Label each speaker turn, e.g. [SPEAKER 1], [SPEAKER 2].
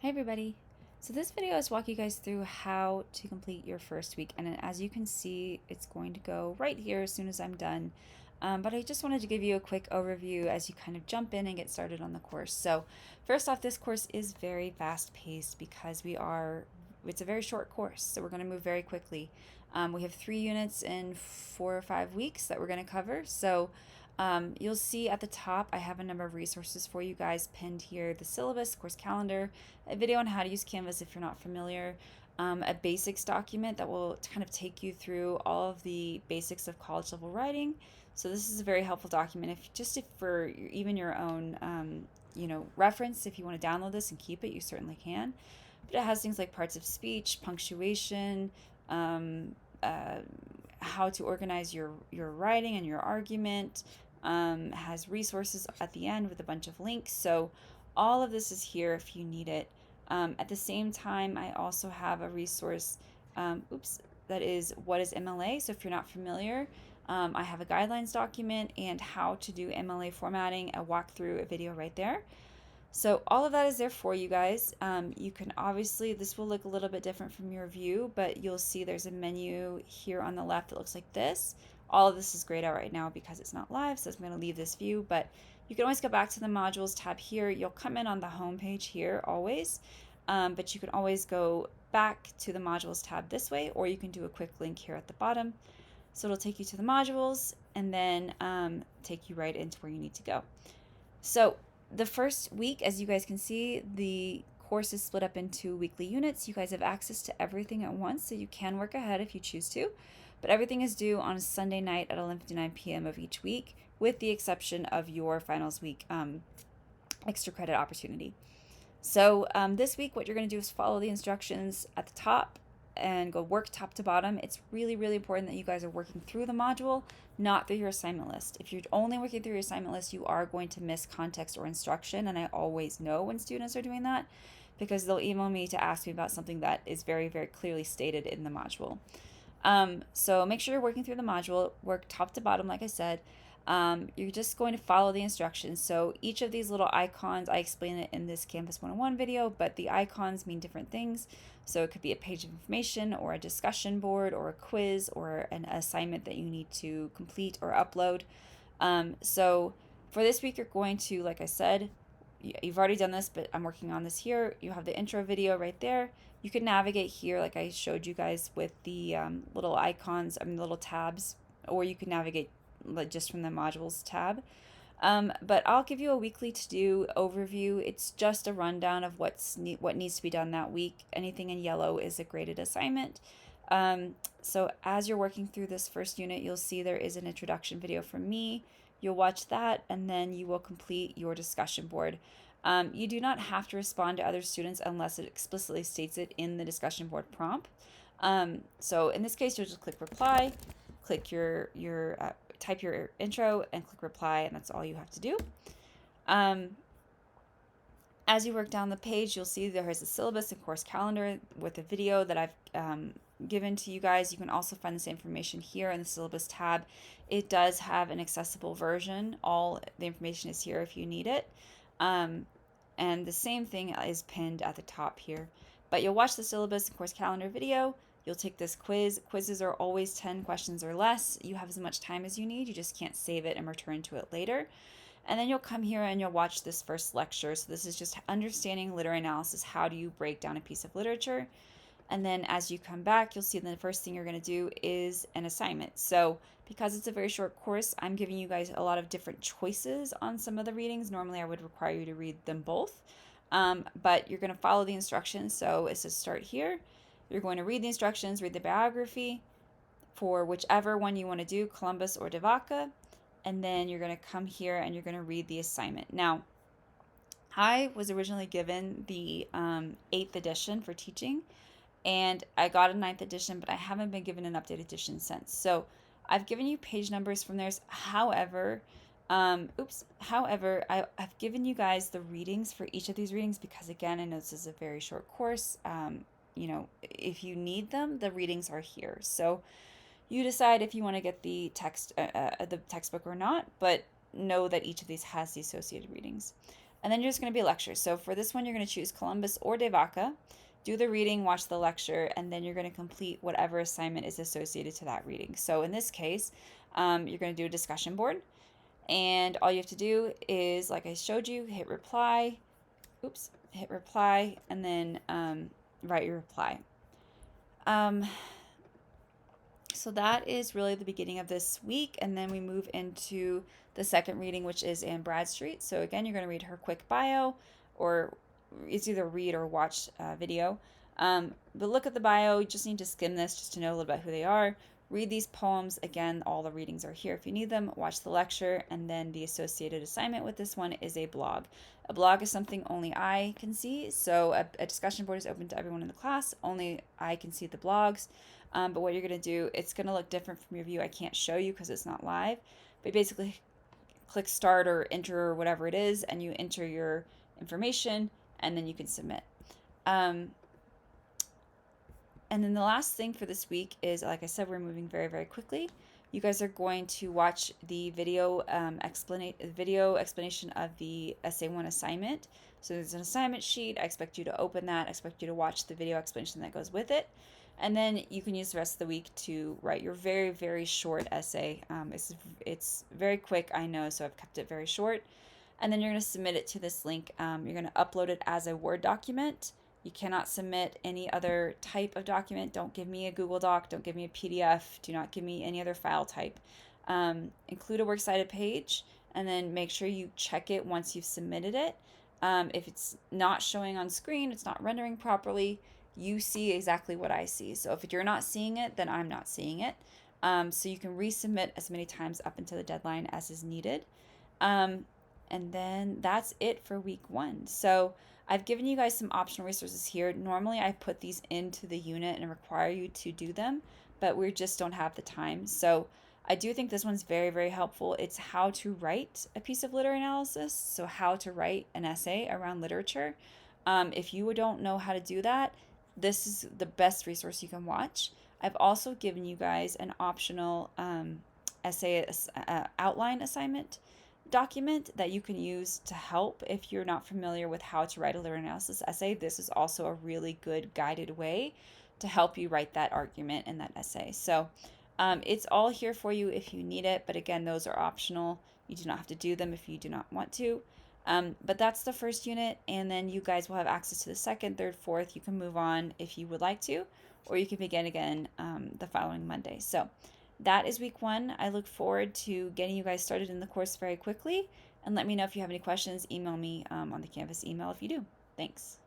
[SPEAKER 1] Hey everybody! So this video is walking you guys through how to complete your first week, and as you can see it's going to go right here as soon as I'm done. But I just wanted to give you a quick overview as you kind of jump in and get started on the course. So first off, this course is very fast paced because it's a very short course, so we're going to move very quickly. We have 3 units in 4 or 5 weeks that we're going to cover. So you'll see at the top I have a number of resources for you guys pinned here: the syllabus, course calendar, a video on how to use Canvas if you're not familiar, a basics document that will kind of take you through all of the basics of college level writing. So this is a very helpful document if for even your own reference. If you want to download this and keep it, you certainly can. But it has things like parts of speech, punctuation, um, uh, how to organize your writing and your argument. Has resources at the end with a bunch of links. So all of this is here if you need it. At the same time, I also have a resource, that is what is MLA. So if you're not familiar, I have a guidelines document and how to do MLA formatting, a walkthrough, a video right there. So all of that is there for you guys. You can obviously, this will look a little bit different from your view, but you'll see there's a menu here on the left that looks like this. All of this is grayed out right now because it's not live, so I'm going to leave this view, but you can always go back to the modules tab here. You'll come in on the home page here always, but you can always go back to the modules tab this way, or you can do a quick link here at the bottom. So it'll take you to the modules and then take you right into where you need to go. So the first week, as you guys can see, the course is split up into weekly units. You guys have access to everything at once, so you can work ahead if you choose to. But everything is due on a Sunday night at 11:59 p.m. of each week, with the exception of your finals week extra credit opportunity. So this week, what you're going to do is follow the instructions at the top and go work top to bottom. It's really, really important that you guys are working through the module, not through your assignment list. If you're only working through your assignment list, you are going to miss context or instruction, and I always know when students are doing that because they'll email me to ask me about something that is very, very clearly stated in the module. So make sure you're working through the module, work top to bottom, like I said. You're just going to follow the instructions. So each of these little icons, I explain it in this Canvas 101 video, but the icons mean different things. So it could be a page of information or a discussion board or a quiz or an assignment that you need to complete or upload. So for this week, you're going to, like I said, you've already done this, but I'm working on this here. You have the intro video right there. You can navigate here like I showed you guys with the little icons, little tabs, or you can navigate just from the modules tab. But I'll give you a weekly to-do overview. It's just a rundown of what needs to be done that week. Anything in yellow is a graded assignment. So as you're working through this first unit, you'll see there is an introduction video from me. You'll watch that, and then you will complete your discussion board. You do not have to respond to other students unless it explicitly states it in the discussion board prompt. So in this case, you'll just click reply, click type your intro and click reply, and that's all you have to do. As you work down the page, you'll see there is a syllabus and course calendar with a video that I've given to you guys. You can also find this information here in the syllabus tab. It does have an accessible version. All the information is here if you need it. And the same thing is pinned at the top here. But you'll watch the syllabus and course calendar video. You'll take this quiz. Quizzes are always 10 questions or less. You have as much time as you need. You just can't save it and return to it later. And then you'll come here and you'll watch this first lecture. So this is just understanding literary analysis. How do you break down a piece of literature? And then as you come back, you'll see the first thing you're going to do is an assignment. So because it's a very short course, I'm giving you guys a lot of different choices on some of the readings. Normally I would require you to read them both, but you're going to follow the instructions. So it says start here. You're going to read the instructions, read the biography for whichever one you want to do, Columbus or De Vaca, and then you're going to come here and you're going to read the assignment. Now, I was originally given the 8th edition for teaching, and I got a 9th edition, but I haven't been given an updated edition since. So I've given you page numbers from theirs. However, I've given you guys the readings for each of these readings because, again, I know this is a very short course. If you need them, the readings are here. So you decide if you want to get the textbook or not, but know that each of these has the associated readings. and then there's going to be lectures. So for this one, you're going to choose Columbus or De Vaca, do the reading, watch the lecture, and then you're going to complete whatever assignment is associated to that reading. So in this case, you're going to do a discussion board, and all you have to do is, like I showed you, hit reply, and then write your reply. So that is really the beginning of this week, and then we move into the second reading, which is Anne Bradstreet. So again, you're going to read her quick bio, or it's either read or watch video. But look at the bio. You just need to skim this just to know a little bit who they are. Read these poems. Again, all the readings are here if you need them. Watch the lecture, and then the associated assignment with this one is a blog. A blog is something only I can see, so a discussion board is open to everyone in the class. Only I can see the blogs. But what you're going to do, it's going to look different from your view. I can't show you because it's not live. But basically, click start or enter or whatever it is, and you enter your information, and then you can submit. And then the last thing for this week is, like I said, we're moving very, very quickly. You guys are going to watch the video explanation of the Essay 1 assignment. So there's an assignment sheet. I expect you to open that. I expect you to watch the video explanation that goes with it. And then you can use the rest of the week to write your very, very short essay. It's very quick, I know, so I've kept it very short. And then you're going to submit it to this link. You're going to upload it as a Word document. You cannot submit any other type of document. Don't give me a Google Doc. Don't give me a PDF. Do not give me any other file type. Include a works cited page, and then make sure you check it once you've submitted it. If it's not showing on screen, it's not rendering properly, you see exactly what I see. So if you're not seeing it, then I'm not seeing it. So you can resubmit as many times up until the deadline as is needed. And then that's it for week 1. So I've given you guys some optional resources here. Normally I put these into the unit and require you to do them, but we just don't have the time. So I do think this one's very, very helpful. It's how to write a piece of literary analysis. So how to write an essay around literature. If you don't know how to do that, this is the best resource you can watch. I've also given you guys an optional essay outline assignment document that you can use to help if you're not familiar with how to write a literary analysis essay. This is also a really good guided way to help you write that argument in that essay. So it's all here for you if you need it, but again, those are optional. You do not have to do them if you do not want to. But that's the first unit, and then you guys will have access to the second, third, fourth. You can move on if you would like to, or you can begin again the following Monday. So that is week 1. I look forward to getting you guys started in the course very quickly, and let me know if you have any questions. Email me on the Canvas email if you do. Thanks.